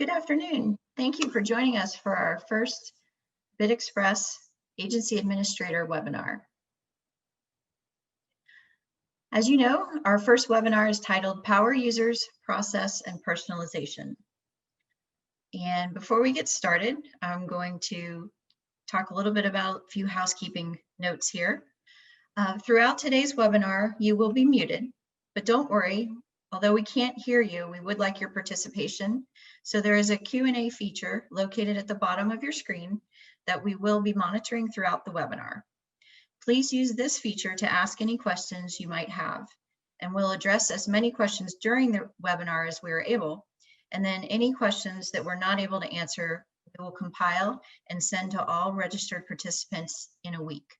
Good afternoon. Thank you for joining us for our first BidExpress Agency Administrator webinar. As you know, our first webinar is titled Power Users, Process, and Personalization. And before we get started, I'm going to talk a little bit about a few housekeeping notes here. Throughout today's webinar, you will be muted, but don't worry. Although we can't hear you, we would like your participation. So there is a Q&A feature located at the bottom of your screen that we will be monitoring throughout the webinar. Please use this feature to ask any questions you might have, and we'll address as many questions during the webinar as we are able. And then any questions that we're not able to answer, we will compile and send to all registered participants in a week.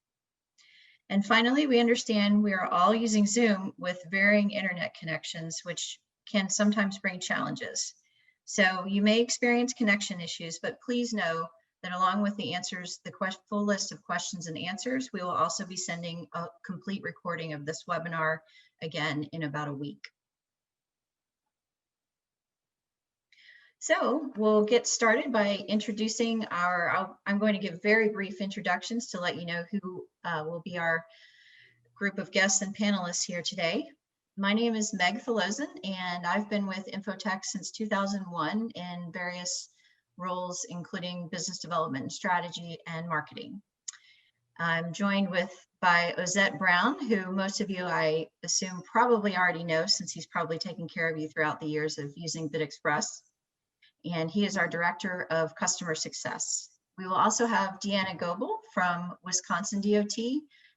And finally, we understand we are all using Zoom with varying internet connections, which can sometimes bring challenges. So you may experience connection issues, but please know that along with the answers, the full list of questions and answers, we will also be sending a complete recording of this webinar again in about a week. So we'll get started by introducing I'm going to give very brief introductions to let you know who will be our group of guests and panelists here today. My name is Meg Losen, and I've been with Infotech since 2001 in various roles, including business development and strategy and marketing. I'm joined by Ozette Brown, who most of you, I assume, probably already know since he's probably taken care of you throughout the years of using BidExpress. And he is our Director of Customer Success. We will also have Deanna Goebel from Wisconsin DOT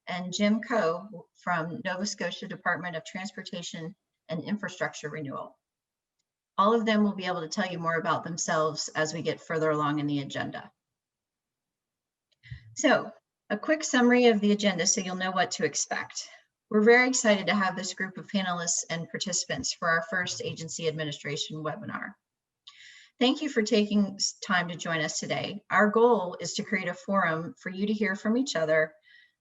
and Jim Coe from Nova Scotia Department of Transportation and Infrastructure Renewal. All of them will be able to tell you more about themselves as we get further along in the agenda. So, a quick summary of the agenda so you'll know what to expect. We're very excited to have this group of panelists and participants for our first agency administration webinar. Thank you for taking time to join us today. Our goal is to create a forum for you to hear from each other,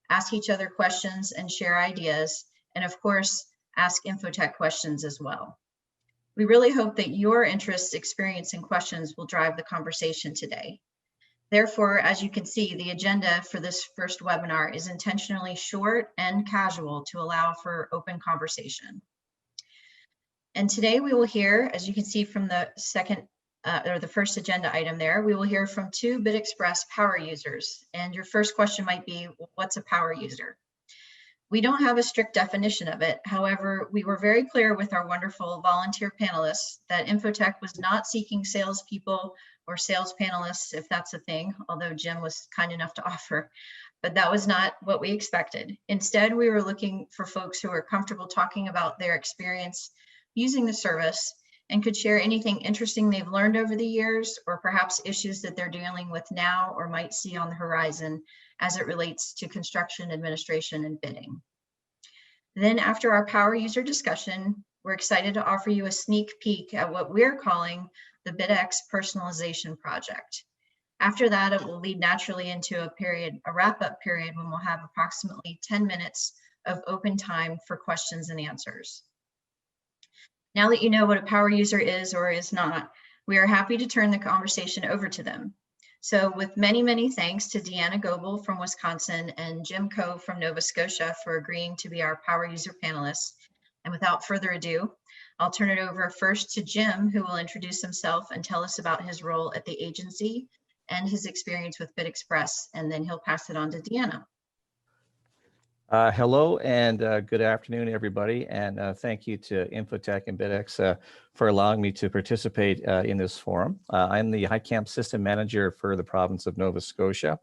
ask each other questions and share ideas, and of course, ask Infotech questions as well. We really hope that your interests, experience, and questions will drive the conversation today. Therefore, as you can see, the agenda for this first webinar is intentionally short and casual to allow for open conversation. And today we will hear, as you can see from the the first agenda item there, we will hear from two BidExpress power users. And your first question might be, what's a power user? We don't have a strict definition of it. However, we were very clear with our wonderful volunteer panelists that Infotech was not seeking salespeople or sales panelists, if that's a thing, although Jim was kind enough to offer, but that was not what we expected. Instead, we were looking for folks who are comfortable talking about their experience using the service and could share anything interesting they've learned over the years, or perhaps issues that they're dealing with now or might see on the horizon as it relates to construction, administration, and bidding. Then after our power user discussion, we're excited to offer you a sneak peek at what we're calling the BidX Personalization Project. After that, it will lead naturally into a wrap-up period when we'll have approximately 10 minutes of open time for questions and answers. Now that you know what a power user is or is not, we are happy to turn the conversation over to them. So with many, many thanks to Deanna Goebel from Wisconsin and Jim Coe from Nova Scotia for agreeing to be our power user panelists. And without further ado, I'll turn it over first to Jim, who will introduce himself and tell us about his role at the agency and his experience with BidExpress, and then he'll pass it on to Deanna. Hello and good afternoon, everybody, and thank you to Infotech and BidX for allowing me to participate in this forum. I'm the HiCamp System Manager for the province of Nova Scotia.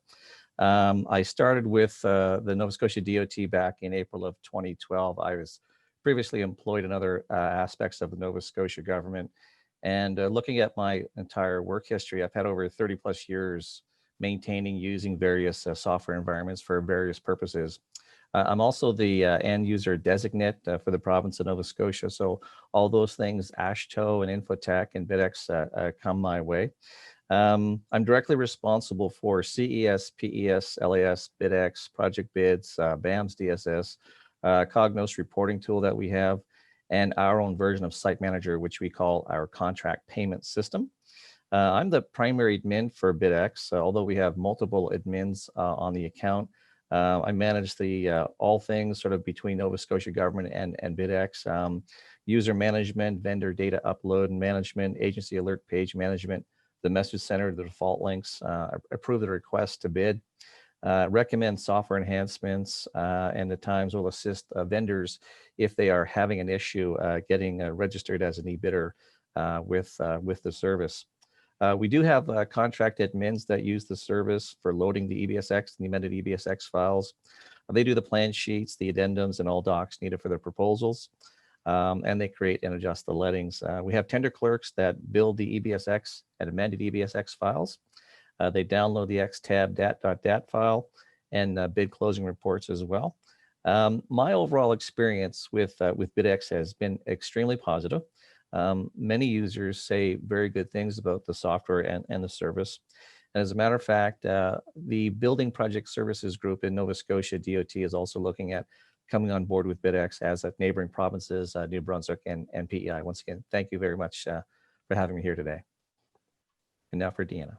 I started with the Nova Scotia DOT back in April of 2012. I was previously employed in other aspects of the Nova Scotia government, and looking at my entire work history, I've had over 30 plus years maintaining, using various software environments for various purposes. I'm also the end user designate for the province of Nova Scotia. So all those things, AASHTO and Infotech and BidX come my way. I'm directly responsible for CES, PES, LAS, BidX, project bids, BAMS, DSS, Cognos reporting tool that we have, and our own version of Site Manager, which we call our contract payment system. I'm the primary admin for BidX, although we have multiple admins on the account. I manage the all things sort of between Nova Scotia government and BidX, user management, vendor data upload and management, agency alert page management, the message center, the default links, approve the request to bid, recommend software enhancements, and at times will assist vendors if they are having an issue getting registered as an e-bidder with the service. We do have contract admins that use the service for loading the EBSX and the amended EBSX files. They do the plan sheets, the addendums, and all docs needed for their proposals. And they create and adjust the lettings. We have tender clerks that build the EBSX and amended EBSX files. They download the xtab dat.dat file and bid closing reports as well. My overall experience with BidX has been extremely positive. Many users say very good things about the software and the service. And as a matter of fact, the Building Project Services Group in Nova Scotia DOT is also looking at coming on board with BidX as neighboring provinces, New Brunswick and PEI. Once again, thank you very much for having me here today. And now for Deanna.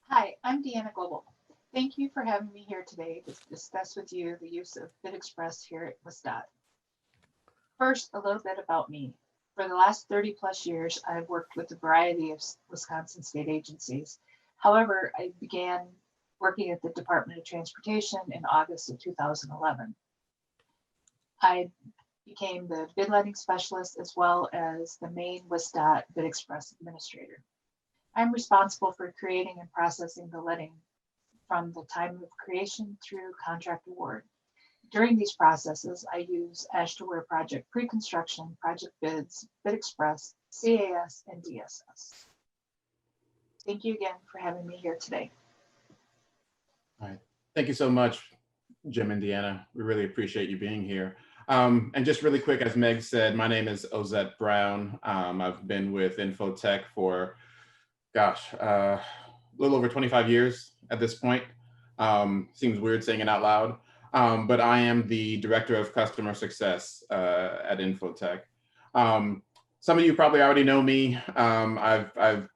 Hi, I'm Deanna Global. Thank you for having me here today to discuss with you the use of BidExpress here at Ozette. First, a little bit about me. For the last 30 plus years, I've worked with a variety of Wisconsin state agencies. However, I began working at the Department of Transportation in August of 2011. I became the bid letting specialist as well as the main Ozette BidExpress administrator. I'm responsible for creating and processing the letting from the time of creation through contract award. During these processes, I use Ashtaware project pre-construction, project bids, BidExpress, CAS, and DSS. Thank you again for having me here today. All right. Thank you so much, Jim and Deanna. We really appreciate you being here. And just really quick, as Meg said, my name is Ozette Brown. I've been with Infotech for, gosh, a little over 25 years at this point. Seems weird saying it out loud. But I am the Director of Customer Success at Infotech. Some of you probably already know me. I've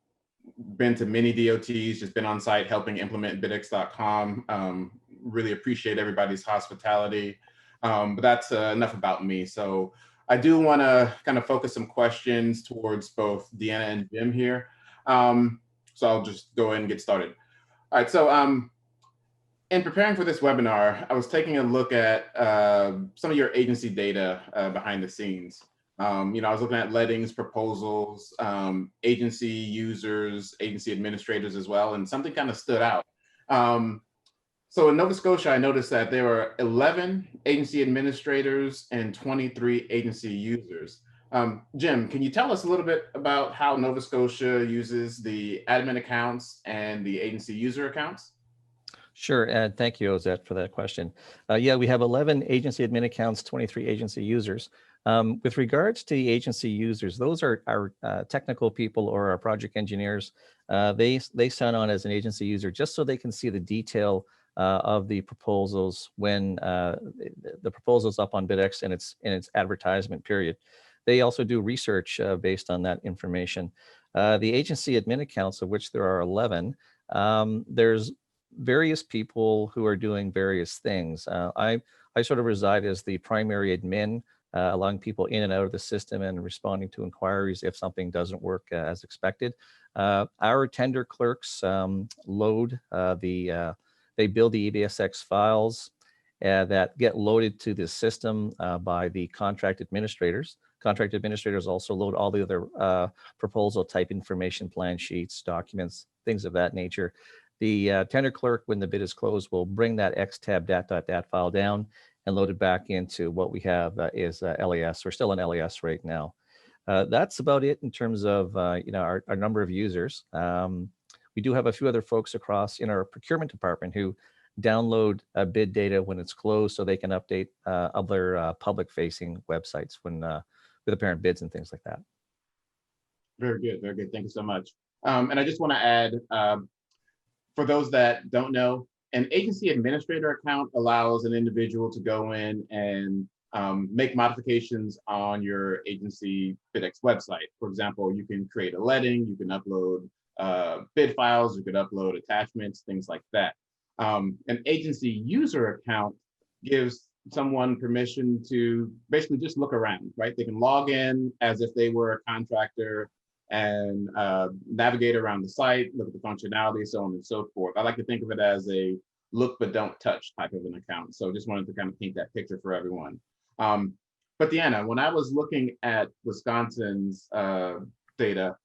been to many DOTs, just been on site helping implement bidx.com. Really appreciate everybody's hospitality. But that's enough about me. So I do want to kind of focus some questions towards both Deanna and Jim here. So I'll just go ahead and get started. All right, so in preparing for this webinar, I was taking a look at some of your agency data behind the scenes. I was looking at lettings, proposals, agency users, agency administrators as well, and something kind of stood out. So in Nova Scotia, I noticed that there were 11 agency administrators and 23 agency users. Jim, can you tell us a little bit about how Nova Scotia uses the admin accounts and the agency user accounts? Sure, and thank you, Ozette, for that question. Yeah, we have 11 agency admin accounts, 23 agency users. With regards to the agency users, those are our technical people or our project engineers. They sign on as an agency user just so they can see the detail of the proposals when the proposal's up on BidX in its advertisement period. They also do research based on that information. The agency admin accounts, of which there are 11, there's various people who are doing various things. I sort of reside as the primary admin, allowing people in and out of the system and responding to inquiries if something doesn't work as expected. Our tender clerks load they build the EBSX files that get loaded to the system by the contract administrators. Contract administrators also load all the other proposal type information, plan sheets, documents, things of that nature. The tender clerk, when the bid is closed, will bring that xtab dat.dat file down and load it back into what we have is LAS. We're still in LAS right now. That's about it in terms of our number of users. We do have a few other folks across in our procurement department who download bid data when it's closed so they can update other public-facing websites when with apparent bids and things like that. Very good, very good. Thank you so much. And I just want to add, for those that don't know, an agency administrator account allows an individual to go in and make modifications on your agency BidX website. For example, you can create a letting, you can upload bid files, you could upload attachments, things like that. An agency user account gives someone permission to basically just look around, right? They can log in as if they were a contractor and navigate around the site, look at the functionality, so on and so forth. I like to think of it as a look but don't touch type of an account. So just wanted to kind of paint that picture for everyone. But Deanna, when I was looking at Wisconsin's data,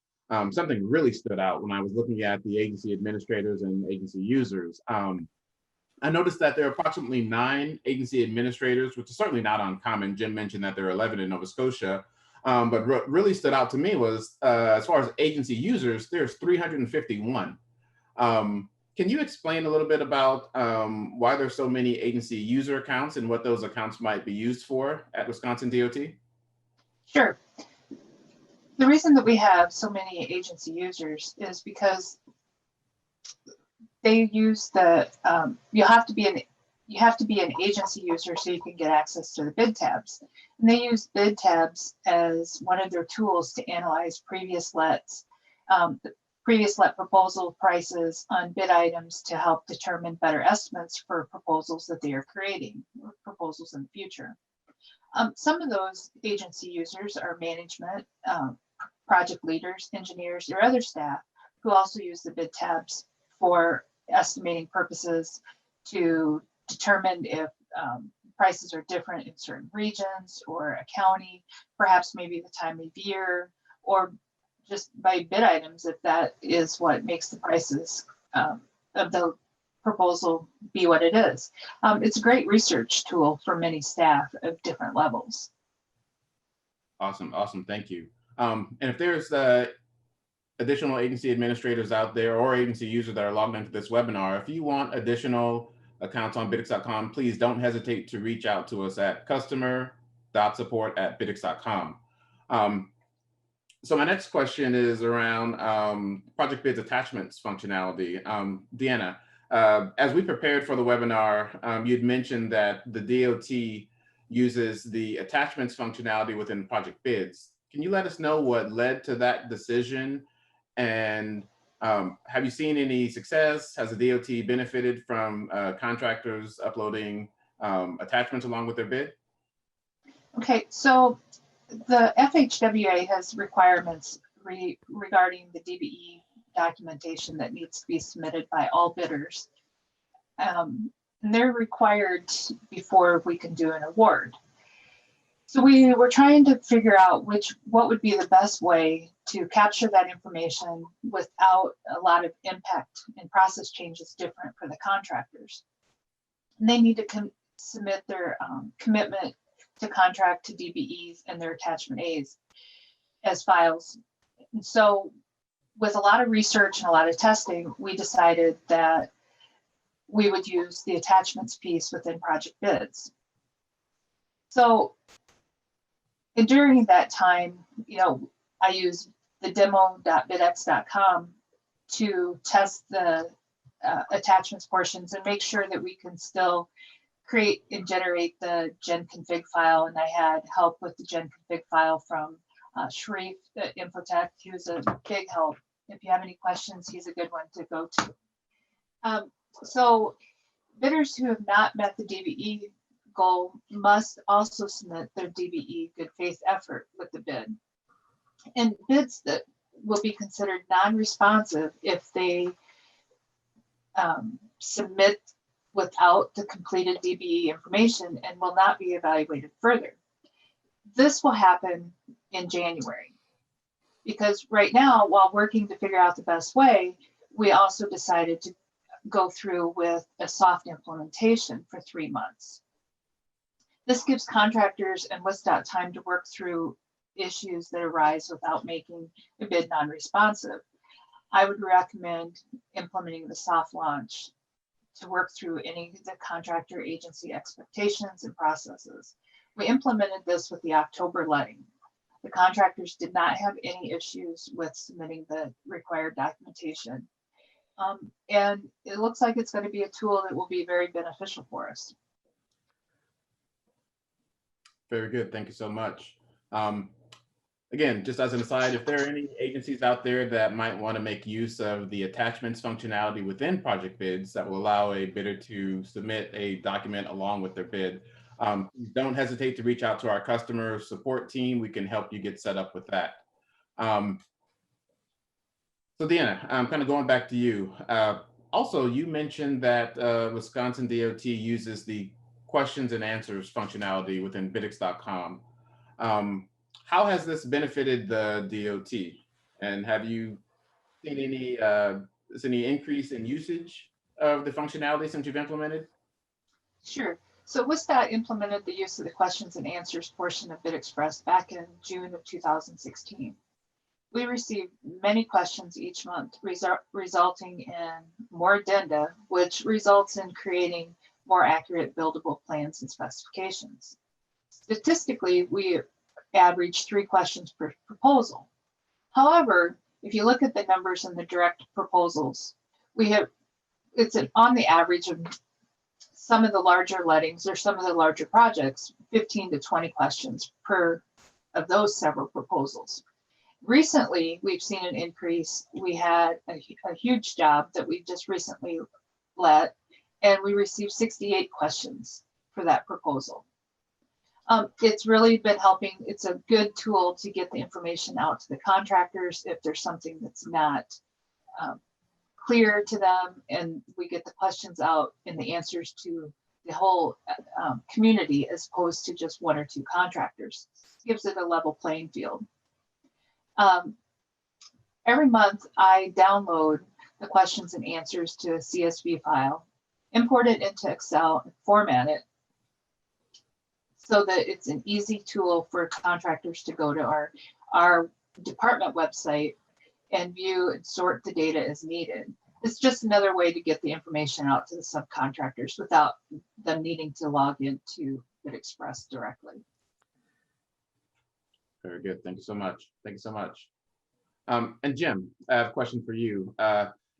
something really stood out when I was looking at the agency administrators and agency users. I noticed that there are approximately 9 agency administrators, which is certainly not uncommon. Jim mentioned that there are 11 in Nova Scotia. But what really stood out to me was, as far as agency users, there's 351. Can you explain a little bit about why there's so many agency user accounts and what those accounts might be used for at Wisconsin DOT? Sure. The reason that we have so many agency users is because they use the you have to be an agency user so you can get access to the bid tabs. And they use bid tabs as one of their tools to analyze previous let proposal prices on bid items to help determine better estimates for proposals that they are creating, or proposals in the future. Some of those agency users are management, project leaders, engineers, or other staff who also use the bid tabs for estimating purposes to determine if prices are different in certain regions or a county, perhaps maybe the time of year, or just by bid items if that is what makes the prices of the proposal be what it is. It's a great research tool for many staff of different levels. Awesome, thank you. And if there's additional agency administrators out there or agency users that are logged into this webinar, if you want additional accounts on bidx.com, please don't hesitate to reach out to us at customer.support@bidx.com. So my next question is around Project Bid's attachments functionality. Deanna, as we prepared for the webinar, you'd mentioned that the DOT uses the attachments functionality within Project Bids. Can you let us know what led to that decision? And have you seen any success? Has the DOT benefited from contractors uploading attachments along with their bid? Okay, so the FHWA has requirements regarding the DBE documentation that needs to be submitted by all bidders. And they're required before we can do an award. So we were trying to figure out what would be the best way to capture that information without a lot of impact and process changes different for the contractors. And they need to submit their commitment to contract to DBEs and their attachment A's as files. And so with a lot of research and a lot of testing, we decided that we would use the attachments piece within Project Bids. So and during that time, I used the demo.bidx.com to test the attachments portions and make sure that we can still create and generate the gen config file. And I had help with the gen config file from Sharif at Infotech. He was a big help. If you have any questions, he's a good one to go to. So bidders who have not met the DBE goal must also submit their DBE good faith effort with the bid. And bids that will be considered non-responsive if they submit without the completed DBE information and will not be evaluated further. This will happen in January because right now, while working to figure out the best way, we also decided to go through with a soft implementation for 3 months. This gives contractors and WSDOT time to work through issues that arise without making a bid non-responsive. I would recommend implementing the soft launch to work through any of the contractor agency expectations and processes. We implemented this with the October letting. The contractors did not have any issues with submitting the required documentation. And it looks like it's going to be a tool that will be very beneficial for us. Very good. Thank you so much. Again, just as an aside, if there are any agencies out there that might want to make use of the attachments functionality within project bids that will allow a bidder to submit a document along with their bid, don't hesitate to reach out to our customer support team. We can help you get set up with that. So Deanna, I'm kind of going back to you. Also, you mentioned that Wisconsin DOT uses the questions and answers functionality within bidx.com. How has this benefited the DOT? And have you seen any increase in usage of the functionality since you've implemented? Sure. So WSDOT implemented the use of the questions and answers portion of BidExpress back in June of 2016. We receive many questions each month, resulting in more addenda, which results in creating more accurate buildable plans and specifications. Statistically, we average 3 questions per proposal. However, if you look at the numbers in the direct proposals, it's on the average of some of the larger lettings or some of the larger projects, 15 to 20 questions per of those several proposals. Recently, we've seen an increase. We had a huge job that we just recently let, and we received 68 questions for that proposal. It's really been helping. It's a good tool to get the information out to the contractors if there's something that's not clear to them, and we get the questions out and the answers to the whole community as opposed to just 1 or 2 contractors. It gives it a level playing field. Every month I download the questions and answers to a CSV file, import it into Excel, and format it so that it's an easy tool for contractors to go to our department website and view and sort the data as needed. It's just another way to get the information out to the subcontractors without them needing to log into BidExpress directly. Very good. Thank you so much. Thank you so much. And Jim, I have a question for you.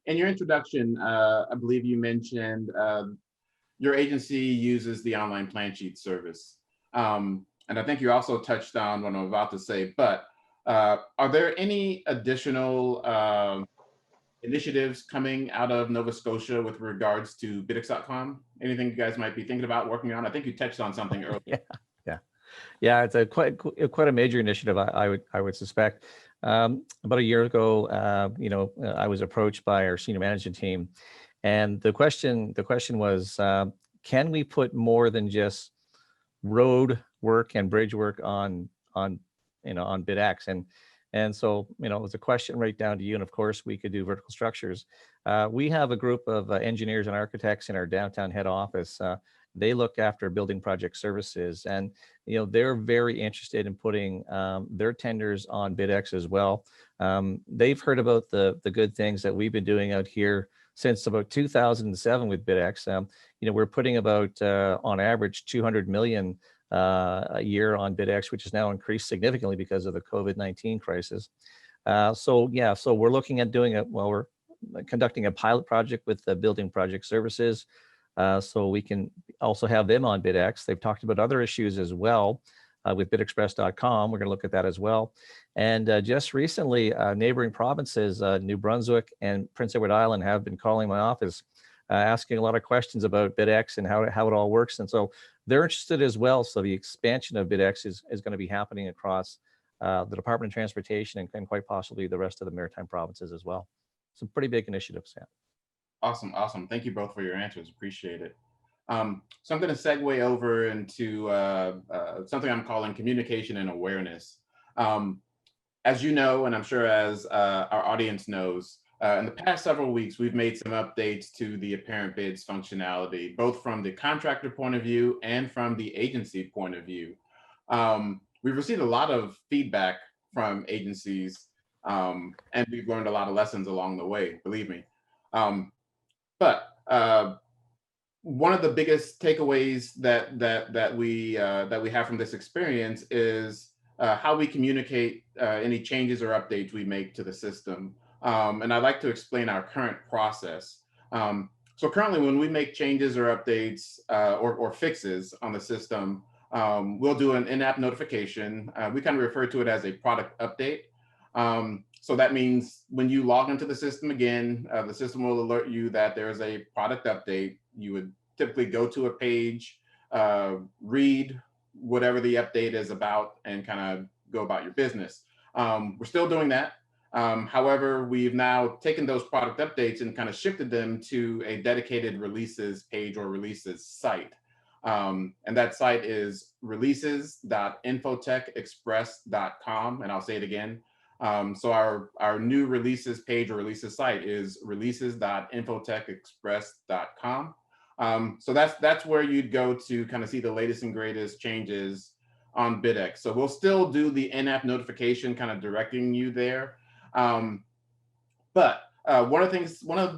In your introduction, I believe you mentioned your agency uses the online plan sheet service. And I think you also touched on what I'm about to say, but are there any additional initiatives coming out of Nova Scotia with regards to bidx.com? Anything you guys might be thinking about working on? I think you touched on something earlier. Yeah, it's quite a major initiative, I would suspect. About a year ago, I was approached by our senior management team, and the question was, can we put more than just road work and bridge work on BidX? And so, it was a question right down to you. And of course, we could do vertical structures. We have a group of engineers and architects in our downtown head office. They look after building project services, and they're very interested in putting their tenders on BidX as well. They've heard about the good things that we've been doing out here since about 2007 with BidX. We're putting about on average 200 million a year on BidX, which has now increased significantly because of the COVID-19 crisis. So we're looking at we're conducting a pilot project with the building project services. So we can also have them on BidX. They've talked about other issues as well with bidexpress.com. We're going to look at that as well. And just recently, neighboring provinces, New Brunswick and Prince Edward Island, have been calling my office, asking a lot of questions about BidX and how it all works. And so they're interested as well. So the expansion of BidX is going to be happening across the Department of Transportation and quite possibly the rest of the maritime provinces as well. Some pretty big initiatives, Sam. Awesome. Thank you both for your answers. Appreciate it. So I'm going to segue over into something I'm calling communication and awareness. As you know, and I'm sure as our audience knows, in the past several weeks, we've made some updates to the apparent bids functionality, both from the contractor point of view and from the agency point of view. We've received a lot of feedback from agencies, and we've learned a lot of lessons along the way, believe me. But one of the biggest takeaways that we have from this experience is how we communicate any changes or updates we make to the system. And I'd like to explain our current process. So currently, when we make changes or updates or fixes on the system, we'll do an in-app notification. We kind of refer to it as a product update. So that means when you log into the system again, the system will alert you that there's a product update. You would typically go to a page, read whatever the update is about, and kind of go about your business. We're still doing that. However, we've now taken those product updates and kind of shifted them to a dedicated releases page or releases site. And that site is releases.infotechexpress.com. And I'll say it again. So our new releases page or releases site is releases.infotechexpress.com. So that's where you'd go to kind of see the latest and greatest changes on BitX. So we'll still do the in-app notification, kind of directing you there. But one of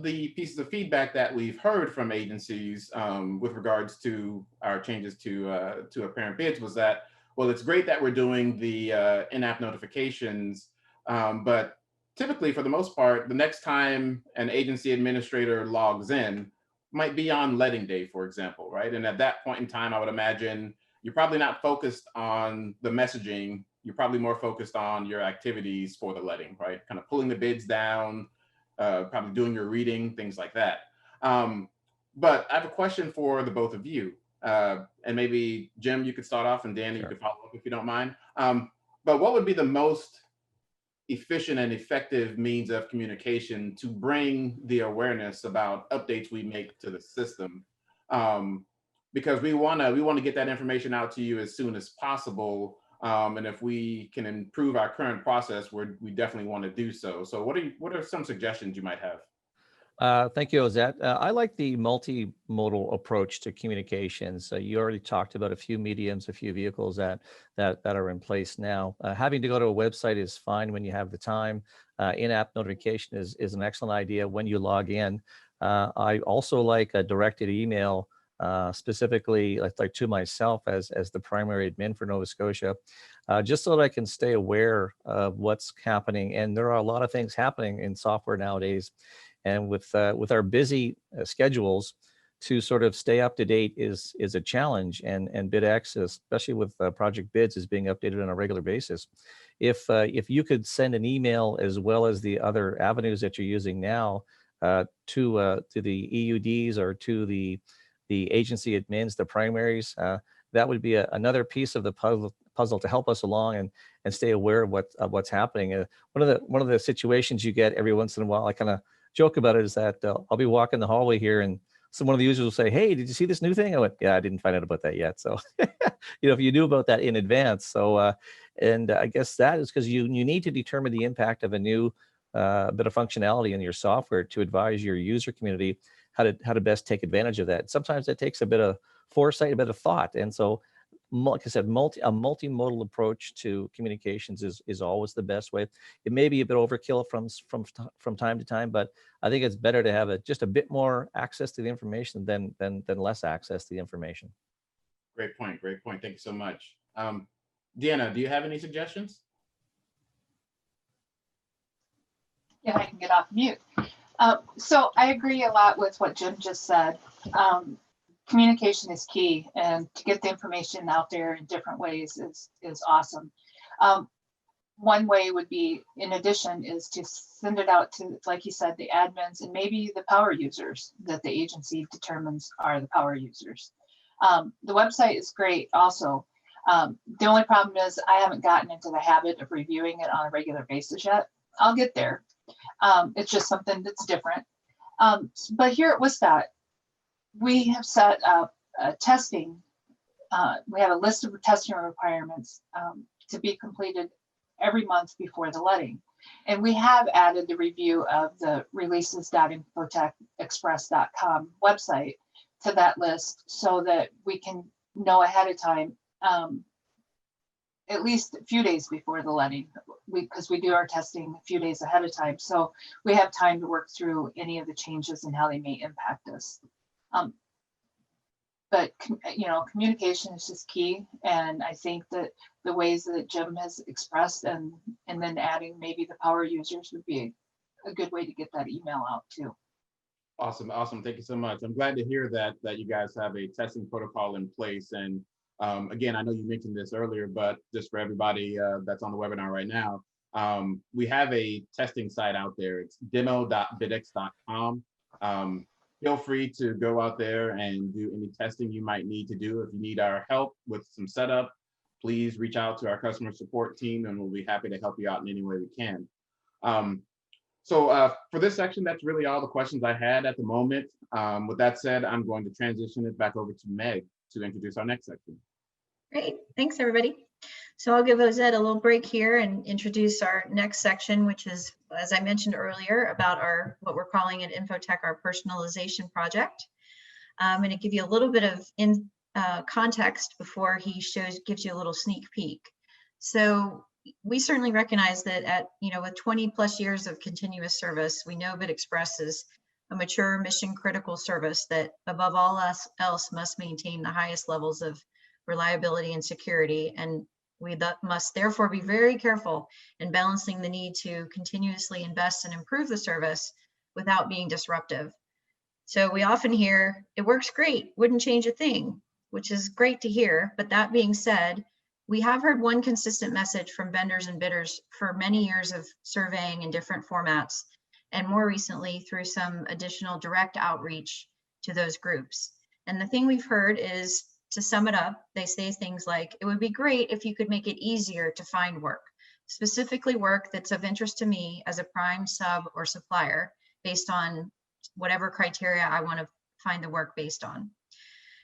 the pieces of feedback that we've heard from agencies with regards to our changes to apparent bids was that, well, it's great that we're doing the in-app notifications, but typically, for the most part, the next time an agency administrator logs in might be on letting day, for example, right? And at that point in time, I would imagine you're probably not focused on the messaging. You're probably more focused on your activities for the letting, right? Kind of pulling the bids down, probably doing your reading, things like that. But I have a question for the both of you. And maybe Jim, you could start off, and Danny, you could follow up if you don't mind. But what would be the most efficient and effective means of communication to bring the awareness about updates we make to the system? Because we want to get that information out to you as soon as possible. And if we can improve our current process, we definitely want to do so. So what are some suggestions you might have? Thank you, Ozette. I like the multimodal approach to communications. You already talked about a few mediums, a few vehicles that are in place now. Having to go to a website is fine when you have the time. In-app notification is an excellent idea when you log in. I also like a directed email, specifically like to myself as the primary admin for Nova Scotia, just so that I can stay aware of what's happening. And there are a lot of things happening in software nowadays. And with our busy schedules, to sort of stay up to date is a challenge. And BidX, especially with project bids, is being updated on a regular basis. If you could send an email as well as the other avenues that you're using now to the EUDs or to the agency admins, the primaries, that would be another piece of the puzzle to help us along and stay aware of what's happening. One of the situations you get every once in a while, I kind of joke about it, is that I'll be walking the hallway here and one of the users will say, "Hey, did you see this new thing?" I went, "Yeah, I didn't find out about that yet." So, if you knew about that in advance. So, and I guess that is because you need to determine the impact of a new bit of functionality in your software to advise your user community how to best take advantage of that. Sometimes it takes a bit of foresight, a bit of thought. And so, like I said, a multimodal approach to communications is always the best way. It may be a bit overkill from time to time, but I think it's better to have just a bit more access to the information than less access to the information. Great point. Great point. Thank you so much. Deanna, do you have any suggestions? Yeah, I can get off mute. So I agree a lot with what Jim just said. Communication is key, and to get the information out there in different ways is awesome. One way would be, in addition, is to send it out to, like you said, the admins and maybe the power users that the agency determines are the power users. The website is great also. The only problem is I haven't gotten into the habit of reviewing it on a regular basis yet. I'll get there. It's just something that's different. But here at WSDOT, we have set up testing. We have a list of testing requirements to be completed every month before the letting. And we have added the review of the releases.infotechexpress.com website to that list so that we can know ahead of time, at least a few days before the letting, because we do our testing a few days ahead of time. So we have time to work through any of the changes and how they may impact us. But communication is just key, and I think that the ways that Jim has expressed and then adding maybe the power users would be a good way to get that email out too. Awesome. Thank you so much. I'm glad to hear that you guys have a testing protocol in place, and Again, I know you mentioned this earlier, but just for everybody that's on the webinar right now, we have a testing site out there. It's demo.bidex.com. Feel free to go out there and do any testing you might need to do. If you need our help with some setup, please reach out to our customer support team and we'll be happy to help you out in any way we can. So for this section, that's really all the questions I had at the moment. With that said, I'm going to transition it back over to Meg to introduce our next section. Great, thanks everybody. So I'll give Ozette a little break here and introduce our next section, which is, as I mentioned earlier, about our what we're calling at Infotech our personalization project. I'm going to give you a little bit of context before he gives you a little sneak peek. So we certainly recognize that at with 20+ years of continuous service, we know BidExpress is a mature mission critical service that above all else must maintain the highest levels of reliability and security, and we must therefore be very careful in balancing the need to continuously invest and improve the service without being disruptive. So we often hear, it works great, wouldn't change a thing, which is great to hear. But that being said, we have heard one consistent message from vendors and bidders for many years of surveying in different formats, and more recently through some additional direct outreach to those groups. And the thing we've heard is, to sum it up, they say things like, it would be great if you could make it easier to find work, specifically work that's of interest to me as a prime sub or supplier based on whatever criteria I want to find the work based on.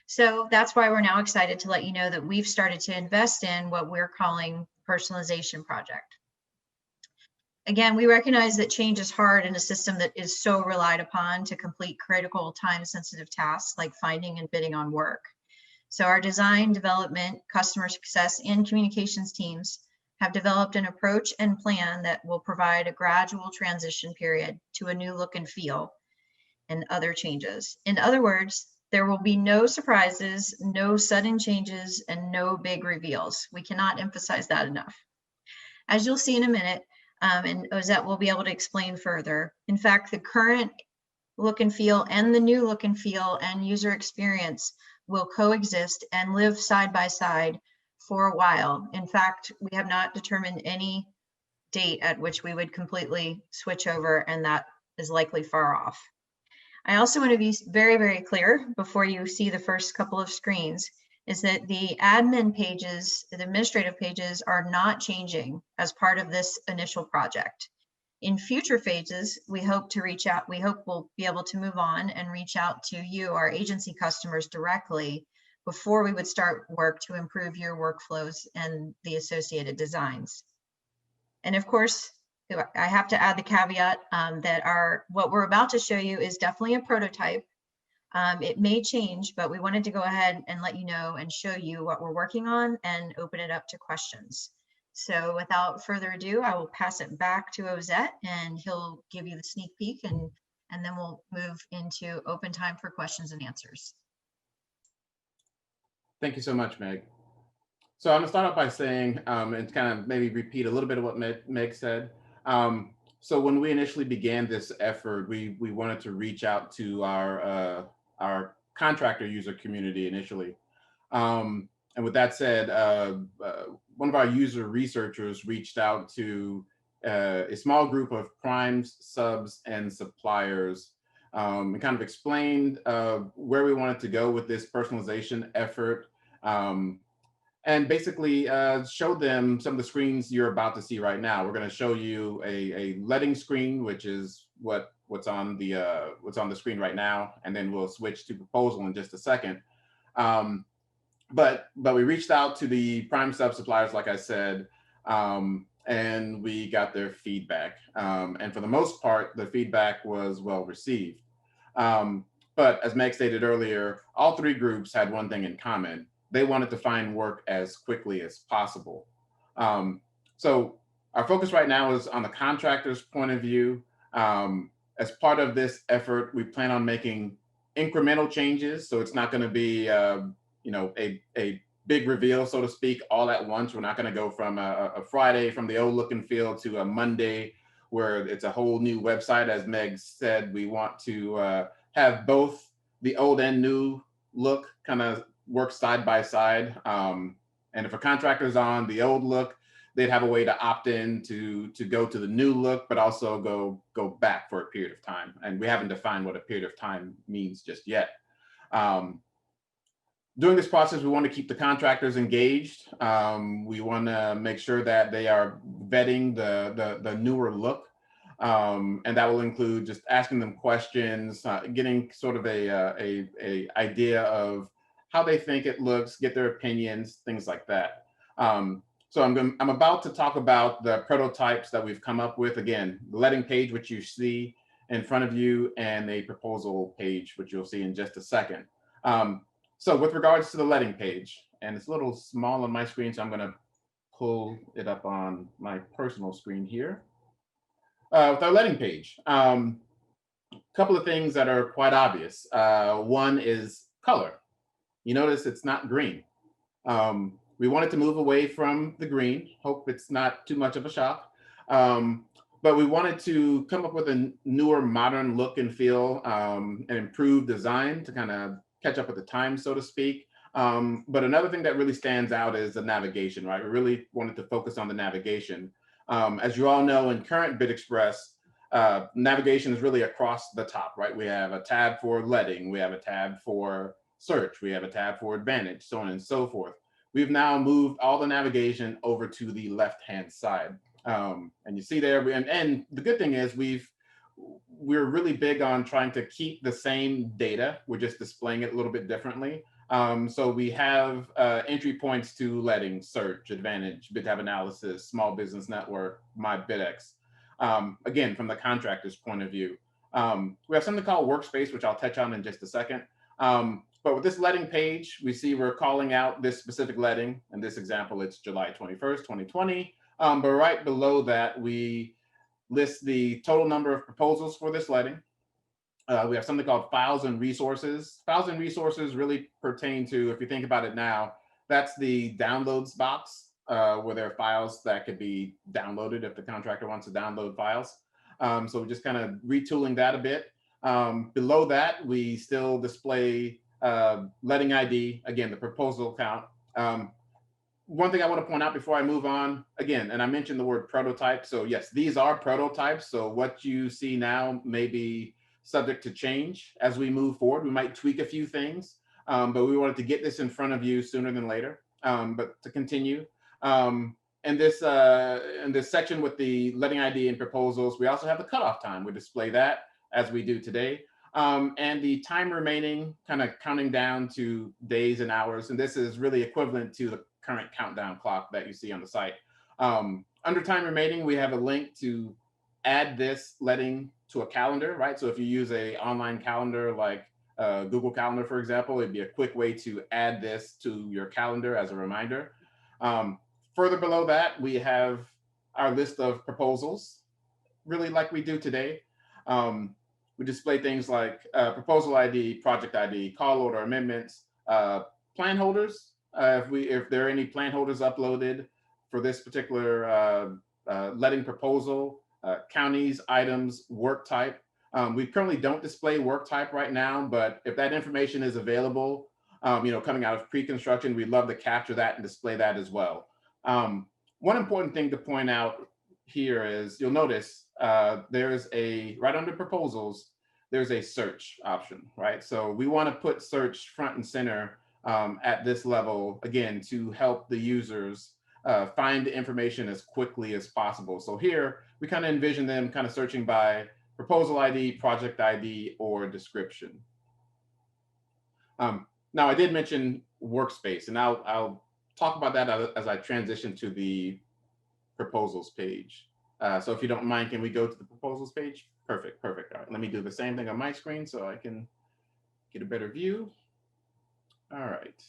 So that's why we're now excited to let you know that we've started to invest in what we're calling personalization project. Again, we recognize that change is hard in a system that is so relied upon to complete critical time-sensitive tasks like finding and bidding on work. So our design, development, customer success, and communications teams have developed an approach and plan that will provide a gradual transition period to a new look and feel and other changes. In other words, there will be no surprises, no sudden changes, and no big reveals. We cannot emphasize that enough. As you'll see in a minute, and Ozette will be able to explain further, in fact, the current look and feel and the new look and feel and user experience will coexist and live side by side for a while. In fact, we have not determined any date at which we would completely switch over, and that is likely far off. I also want to be very, very clear before you see the first couple of screens, is that the admin pages, the administrative pages, are not changing as part of this initial project. In future phases, we hope to reach out, we hope we'll be able to move on and reach out to you, our agency customers, directly before we would start work to improve your workflows and the associated designs. And of course, I have to add the caveat that what we're about to show you is definitely a prototype. It may change, but we wanted to go ahead and let you know and show you what we're working on and open it up to questions. So without further ado, I will pass it back to Ozette and he'll give you the sneak peek, and then we'll move into open time for questions and answers. Thank you so much, Meg. So I'm gonna start off by saying, and kind of maybe repeat a little bit of what Meg said. So when we initially began this effort, we wanted to reach out to our contractor user community initially. And with that said, one of our user researchers reached out to a small group of primes, subs, and suppliers, and kind of explained where we wanted to go with this personalization effort, and basically showed them some of the screens you're about to see right now. We're going to show you a letting screen, which is what's on the screen right now, and then we'll switch to proposal in just a second. But we reached out to the prime sub suppliers, like I said, and we got their feedback. And for the most part, the feedback was well received. But as Meg stated earlier, all three groups had one thing in common. They wanted to find work as quickly as possible. So our focus right now is on the contractor's point of view. As part of this effort, we plan on making incremental changes. So it's not going to be a big reveal, so to speak, all at once. We're not going to go from a Friday from the old look and feel to a Monday where it's a whole new website. As Meg said, we want to have both the old and new look kind of work side by side. And if a contractor's on the old look, they'd have a way to opt in to go to the new look, but also go back for a period of time. And we haven't defined what a period of time means just yet. During this process, we want to keep the contractors engaged. We want to make sure that they are vetting the newer look. And that will include just asking them questions, getting sort of a idea of how they think it looks, get their opinions, things like that. So I'm about to talk about the prototypes that we've come up with. Again, the letting page, which you see in front of you, and a proposal page, which you'll see in just a second. So with regards to the letting page, and it's a little small on my screen, so I'm going to pull it up on my personal screen here. With our letting page, a couple of things that are quite obvious. One is color. You notice it's not green. We wanted to move away from the green. Hope it's not too much of a shock. But we wanted to come up with a newer, modern look and feel, and improved design to kind of catch up with the times, so to speak. But another thing that really stands out is the navigation, right? We really wanted to focus on the navigation. As you all know, in current BidExpress, navigation is really across the top, right? We have a tab for letting, we have a tab for search, we have a tab for advantage, so on and so forth. We've now moved all the navigation over to the left-hand side. And you see there, and the good thing is we're really big on trying to keep the same data. We're just displaying it a little bit differently. So we have entry points to letting, search, advantage, bid tab analysis, small business network, my BidX. Again, from the contractor's point of view. We have something called workspace, which I'll touch on in just a second. But with this letting page, we see we're calling out this specific letting. In this example, it's July 21st, 2020. But right below that, we list the total number of proposals for this letting. We have something called files and resources. Files and resources really pertain to, if you think about it now, that's the downloads box where there are files that could be downloaded if the contractor wants to download files. So we're just kind of retooling that a bit. Below that, we still display letting ID, again, the proposal count. One thing I want to point out before I move on, again, and I mentioned the word prototype. So yes, these are prototypes. So what you see now may be subject to change as we move forward. We might tweak a few things, but we wanted to get this in front of you sooner than later. But to continue, in this section with the letting ID and proposals, we also have the cutoff time. We display that as we do today. And the time remaining, kind of counting down to days and hours. And this is really equivalent to the current countdown clock that you see on the site. Under time remaining, we have a link to add this letting to a calendar, right? So if you use an online calendar like Google Calendar, for example, it'd be a quick way to add this to your calendar as a reminder. Further below that, we have our list of proposals, really like we do today. We display things like proposal ID, project ID, call order amendments, plan holders. If there are any plan holders uploaded for this particular letting proposal, counties, items, work type. We currently don't display work type right now, but if that information is available, coming out of pre-construction, we'd love to capture that and display that as well. One important thing to point out here is you'll notice there's right under proposals, there's a search option, right? So we want to put search front and center at this level, again, to help the users find the information as quickly as possible. So here, we kind of envision them kind of searching by proposal ID, project ID, or description. Now, I did mention workspace, and I'll talk about that as I transition to the proposals page. So if you don't mind, can we go to the proposals page? Perfect, perfect. All right, let me do the same thing on my screen so I can get a better view. All right.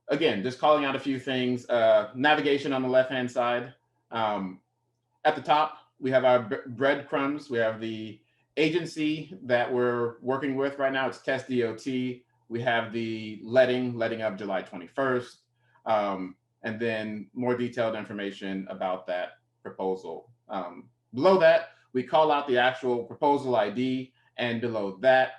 Again, just calling out a few things. Navigation on the left-hand side. At the top, we have our breadcrumbs. We have the agency that we're working with right now. It's Test DOT. We have the letting of July 21st. And then more detailed information about that proposal. Below that, we call out the actual proposal ID. And below that,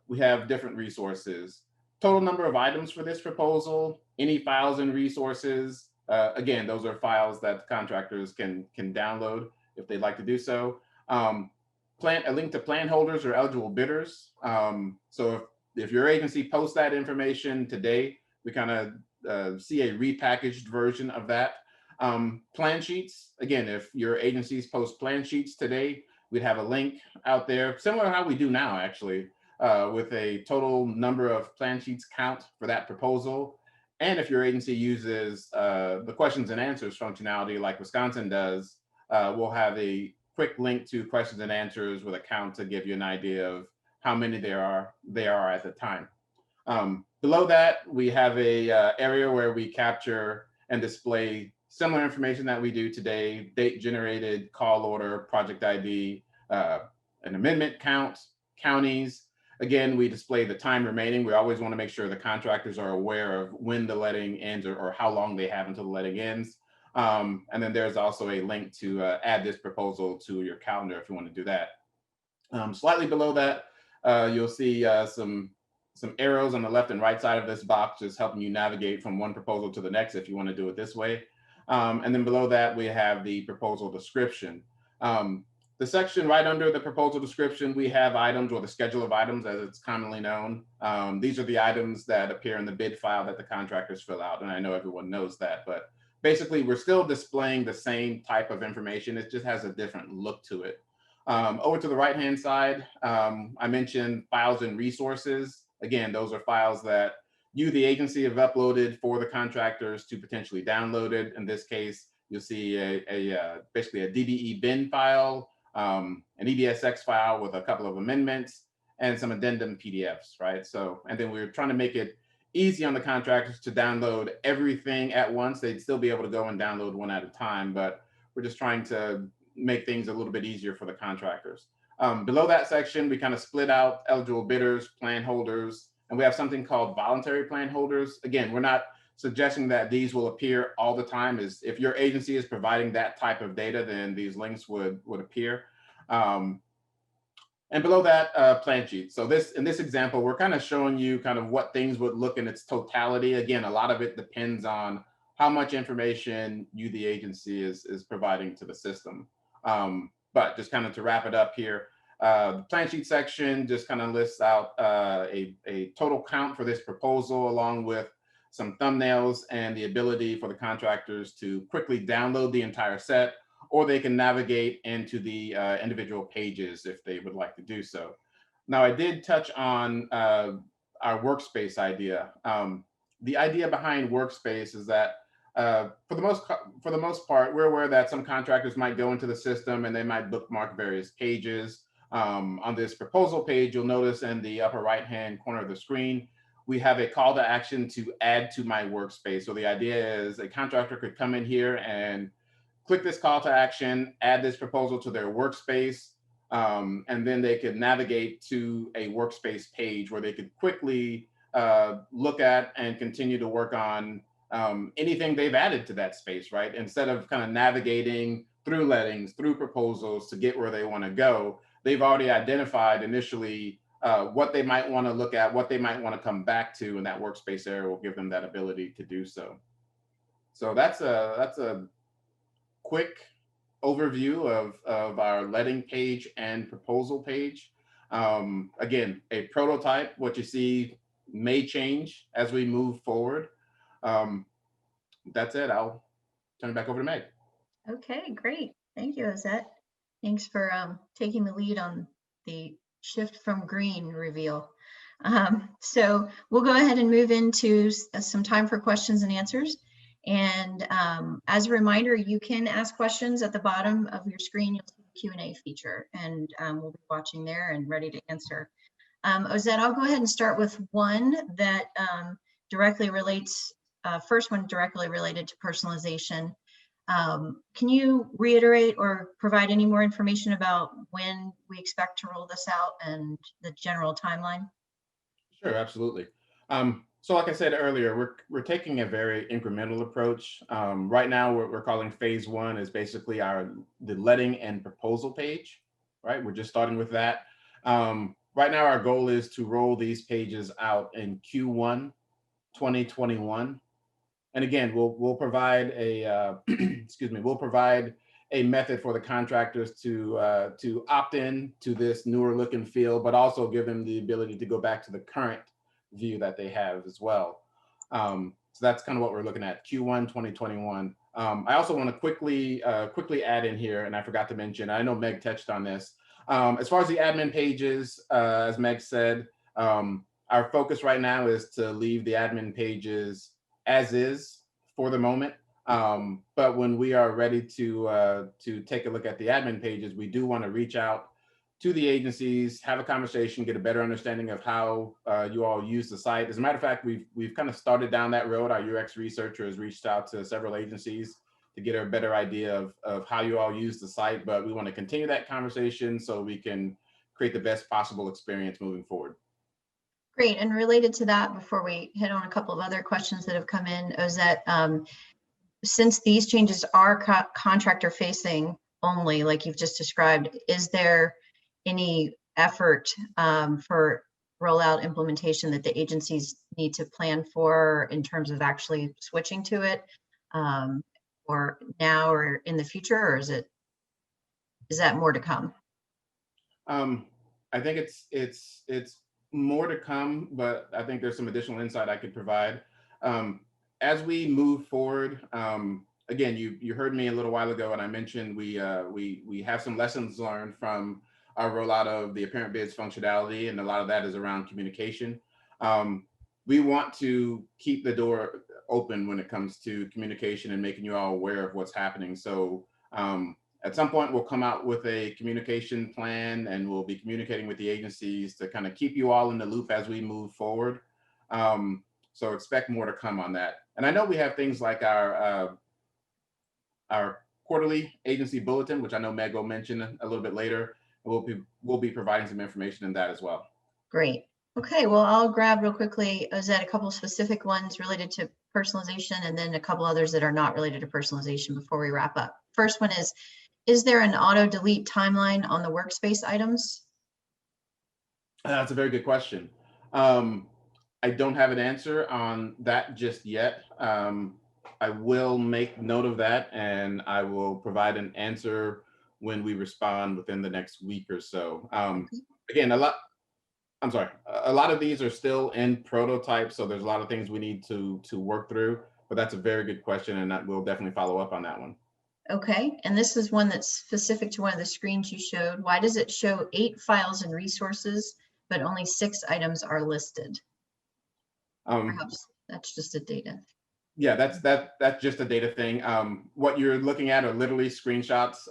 we have different resources. Total number of items for this proposal, any files and resources. Again, those are files that contractors can download if they'd like to do so. A link to plan holders or eligible bidders. So if your agency posts that information today, we kind of see a repackaged version of that. Plan sheets, again, if your agencies post plan sheets today, we'd have a link out there, similar to how we do now, actually, with a total number of plan sheets count for that proposal. And if your agency uses the questions and answers functionality like Wisconsin does, we'll have a quick link to questions and answers with a count to give you an idea of how many there are at the time. Below that, we have a area where we capture and display similar information that we do today: date generated, call order, project ID, an amendment count, counties. Again, we display the time remaining. We always want to make sure the contractors are aware of when the letting ends or how long they have until the letting ends. And then there's also a link to add this proposal to your calendar if you want to do that. Slightly below that, you'll see some arrows on the left and right side of this box, just helping you navigate from one proposal to the next if you want to do it this way. And then below that, we have the proposal description. The section right under the proposal description, we have items, or the schedule of items as it's commonly known. These are the items that appear in the bid file that the contractors fill out. And I know everyone knows that, but basically we're still displaying the same type of information. It just has a different look to it. Over to the right-hand side, I mentioned files and resources. Again, those are files that you, the agency, have uploaded for the contractors to potentially download it. In this case, you'll see basically a DBE bin file, an EDSX file with a couple of amendments, and some addendum PDFs, right? So, and then we're trying to make it easy on the contractors to download everything at once. They'd still be able to go and download one at a time, but we're just trying to make things a little bit easier for the contractors. Below that section, we kind of split out eligible bidders, plan holders, and we have something called voluntary plan holders. Again, we're not suggesting that these will appear all the time. Is if your agency is providing that type of data, then these links would appear. And below that, plan sheet. So in this example, we're kind of showing you kind of what things would look in its totality. Again, a lot of it depends on how much information you, the agency, is providing to the system. But just kind of to wrap it up here, the plan sheet section just kind of lists out a total count for this proposal, along with some thumbnails and the ability for the contractors to quickly download the entire set, or they can navigate into the individual pages if they would like to do so. Now, I did touch on our workspace idea. The idea behind workspace is that for the most part, we're aware that some contractors might go into the system and they might bookmark various pages. On this proposal page, you'll notice in the upper right-hand corner of the screen, we have a call to action to add to my workspace. So the idea is a contractor could come in here and click this call to action, add this proposal to their workspace, and then they could navigate to a workspace page where they could quickly look at and continue to work on anything they've added to that space, right? Instead of kind of navigating through lettings, through proposals to get where they want to go, they've already identified initially what they might want to look at, what they might want to come back to, and that workspace area will give them that ability to do so. So that's a quick overview of our letting page and proposal page. Again, a prototype. What you see may change as we move forward. That's it. I'll turn it back over to Meg. Okay, great. Thank you, Ozette. Thanks for taking the lead on the shift from green reveal. So we'll go ahead and move into some time for questions and answers. And as a reminder, you can ask questions at the bottom of your screen. You'll see the Q&A feature, and we'll be watching there and ready to answer. Ozette, I'll go ahead and start with one that directly relates, first one directly related to personalization. Can you reiterate or provide any more information about when we expect to roll this out and the general timeline? Sure, absolutely. So like I said earlier, we're taking a very incremental approach. Right now, what we're calling phase one is basically the letting and proposal page, right? We're just starting with that. right now our goal is to roll these pages out in Q1 2021. And again, we'll provide a excuse me, we'll provide a method for the contractors to opt in to this newer look and feel, but also give them the ability to go back to the current view that they have as well. So that's kind of what we're looking at, Q1 2021. I also want to quickly add in here, and I forgot to mention, I know Meg touched on this. As far as the admin pages, as Meg said, our focus right now is to leave the admin pages as is for the moment. But when we are ready to take a look at the admin pages, we do want to reach out to the agencies, have a conversation, get a better understanding of how you all use the site. As a matter of fact, we've kind of started down that road. Our UX researcher has reached out to several agencies to get a better idea of how you all use the site, but we want to continue that conversation so we can create the best possible experience moving forward. Great. And related to that, before we hit on a couple of other questions that have come in, Ozette, since these changes are contractor facing only, like you've just described, is there any effort for rollout implementation that the agencies need to plan for in terms of actually switching to it, or now or in the future, or is that more to come? I think it's more to come, but I think there's some additional insight I could provide. As we move forward, again, you heard me a little while ago, and I mentioned we have some lessons learned from our rollout of the apparent bids functionality, and a lot of that is around communication. We want to keep the door open when it comes to communication and making you all aware of what's happening. So at some point, we'll come out with a communication plan, and we'll be communicating with the agencies to kind of keep you all in the loop as we move forward. So expect more to come on that. And I know we have things like our quarterly agency bulletin, which I know Meg will mention a little bit later. We'll be providing some information in that as well. Great. Okay, well, I'll grab real quickly, Ozette, a couple of specific ones related to personalization, and then a couple others that are not related to personalization before we wrap up. First one is there an auto delete timeline on the workspace items? That's a very good question. I don't have an answer on that just yet. I will make note of that, and I will provide an answer when we respond within the next week or so. Again, a lot of these are still in prototype, so there's a lot of things we need to work through, but that's a very good question, and we'll definitely follow up on that one. Okay, and this is one that's specific to one of the screens you showed. Why does it show 8 files and resources, but only 6 items are listed? Perhaps that's just a data. Yeah, that's just a data thing. What you're looking at are literally screenshots.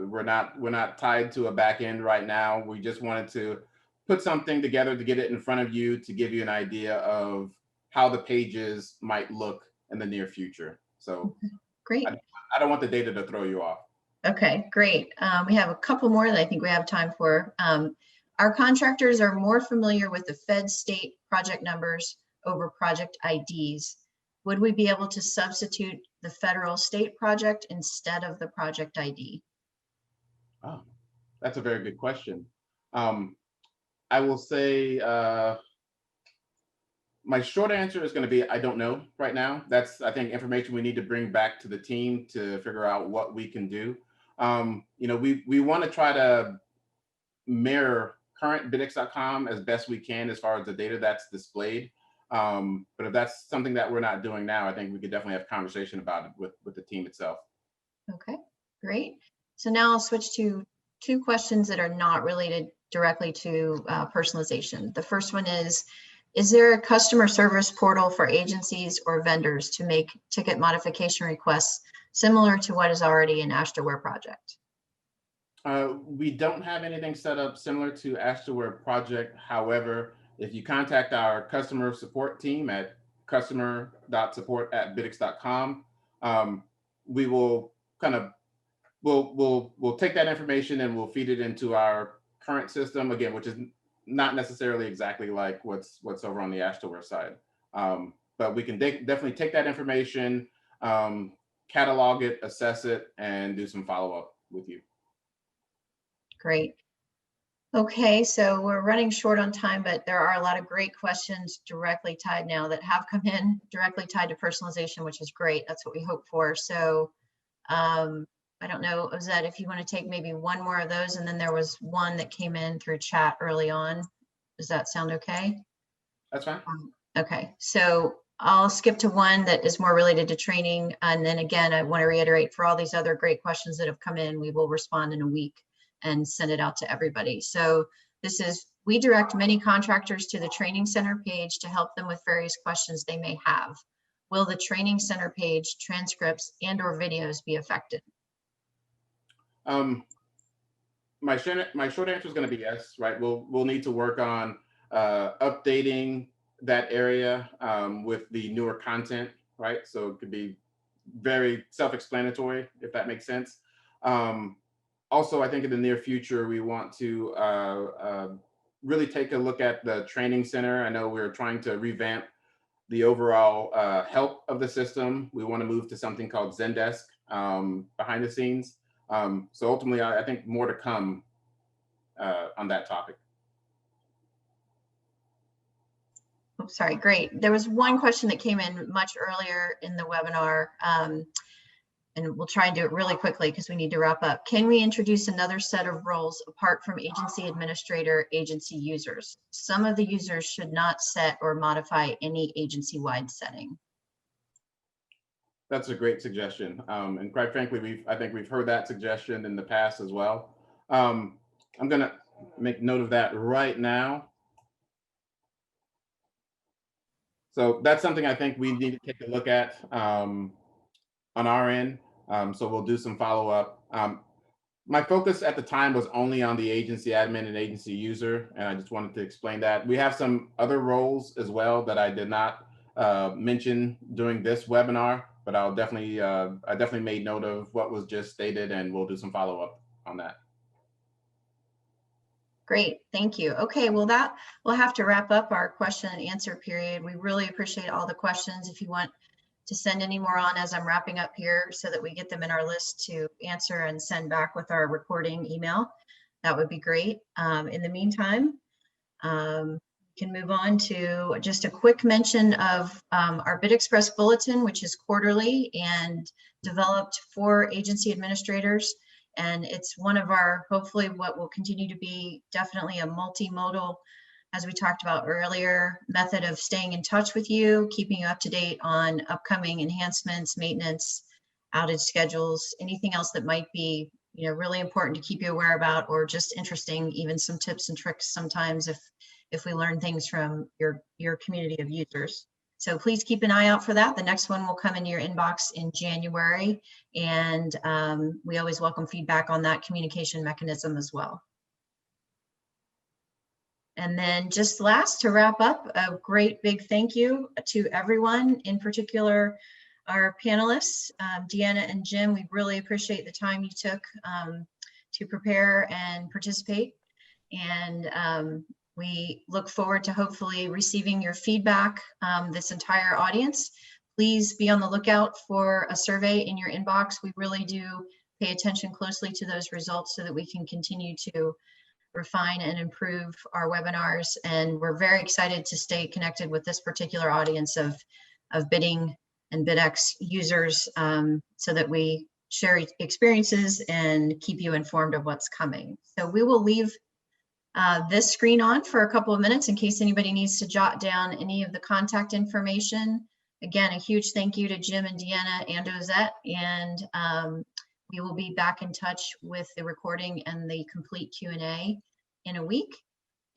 We're not tied to a back end right now. We just wanted to put something together to get it in front of you to give you an idea of how the pages might look in the near future. So great. I don't want the data to throw you off. Okay, great. We have a couple more that I think we have time for. Our contractors are more familiar with the Fed state project numbers over project IDs. Would we be able to substitute the federal state project instead of the project ID? Oh, that's a very good question. I will say my short answer is going to be I don't know right now. That's, I think, information we need to bring back to the team to figure out what we can do. We want to try to mirror current bidx.com as best we can as far as the data that's displayed. But if that's something that we're not doing now, I think we could definitely have a conversation about it with the team itself. Okay, great. So now I'll switch to 2 questions that are not related directly to personalization. The first one is there a customer service portal for agencies or vendors to make ticket modification requests similar to what is already in Ashterware project? We don't have anything set up similar to Ashterware project. However, if you contact our customer support team at customer.support@bidx.com, we will kind of we'll take that information and we'll feed it into our current system again, which is not necessarily exactly like what's over on the Ashterware side. But we can definitely take that information, catalog it, assess it, and do some follow-up with you. Great. Okay, so we're running short on time, but there are a lot of great questions directly tied now that have come in directly tied to personalization, which is great. That's what we hope for. So I don't know, Ozette, if you want to take maybe one more of those, and then there was one that came in through chat early on. Does that sound okay? That's fine. Okay, so I'll skip to one that is more related to training. And then again, I want to reiterate, for all these other great questions that have come in, we will respond in a week and send it out to everybody. So this is, we direct many contractors to the training center page to help them with various questions they may have. Will the training center page transcripts and or videos be affected? My short answer is going to be yes, right? We'll need to work on updating that area with the newer content, right? So it could be very self-explanatory, if that makes sense. Also, I think in the near future, we want to really take a look at the training center. I know we're trying to revamp the overall health of the system. We want to move to something called Zendesk behind the scenes. So ultimately, I think more to come on that topic. Oh, sorry, great. There was one question that came in much earlier in the webinar, and we'll try and do it really quickly because we need to wrap up. Can we introduce another set of roles apart from agency administrator, agency users? Some of the users should not set or modify any agency-wide setting. That's a great suggestion. And quite frankly, I think we've heard that suggestion in the past as well. I'm going to make note of that right now. So that's something I think we need to take a look at on our end. So we'll do some follow-up. My focus at the time was only on the agency admin and agency user, and I just wanted to explain that. We have some other roles as well that I did not mention during this webinar, but I definitely made note of what was just stated, and we'll do some follow-up on that. Great, thank you. Okay, well, that we'll have to wrap up our question and answer period. We really appreciate all the questions. If you want to send any more on as I'm wrapping up here so that we get them in our list to answer and send back with our recording email, that would be great. In the meantime, can move on to just a quick mention of our BidExpress bulletin, which is quarterly and developed for agency administrators. And it's one of our, hopefully what will continue to be definitely a multimodal, as we talked about earlier, method of staying in touch with you, keeping you up to date on upcoming enhancements, maintenance, outage schedules, anything else that might be, you know, really important to keep you aware about, or just interesting, even some tips and tricks sometimes if we learn things from your community of users. So please keep an eye out for that. The next one will come in your inbox in January, and we always welcome feedback on that communication mechanism as well. And then just last, to wrap up, a great big thank you to everyone, in particular our panelists, Deanna and Jim. We really appreciate the time you took to prepare and participate. And we look forward to hopefully receiving your feedback, this entire audience. Please be on the lookout for a survey in your inbox. We really do pay attention closely to those results so that we can continue to refine and improve our webinars. And we're very excited to stay connected with this particular audience of bidding and BidX users, so that we share experiences and keep you informed of what's coming. So we will leave this screen on for a couple of minutes in case anybody needs to jot down any of the contact information. Again, a huge thank you to Jim and Deanna and Ozette, and we will be back in touch with the recording and the complete Q&A in a week.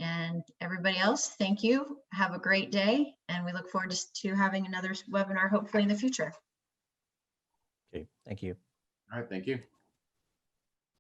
And everybody else, thank you. Have a great day, and we look forward to having another webinar hopefully in the future. Okay, thank you. All right, thank you.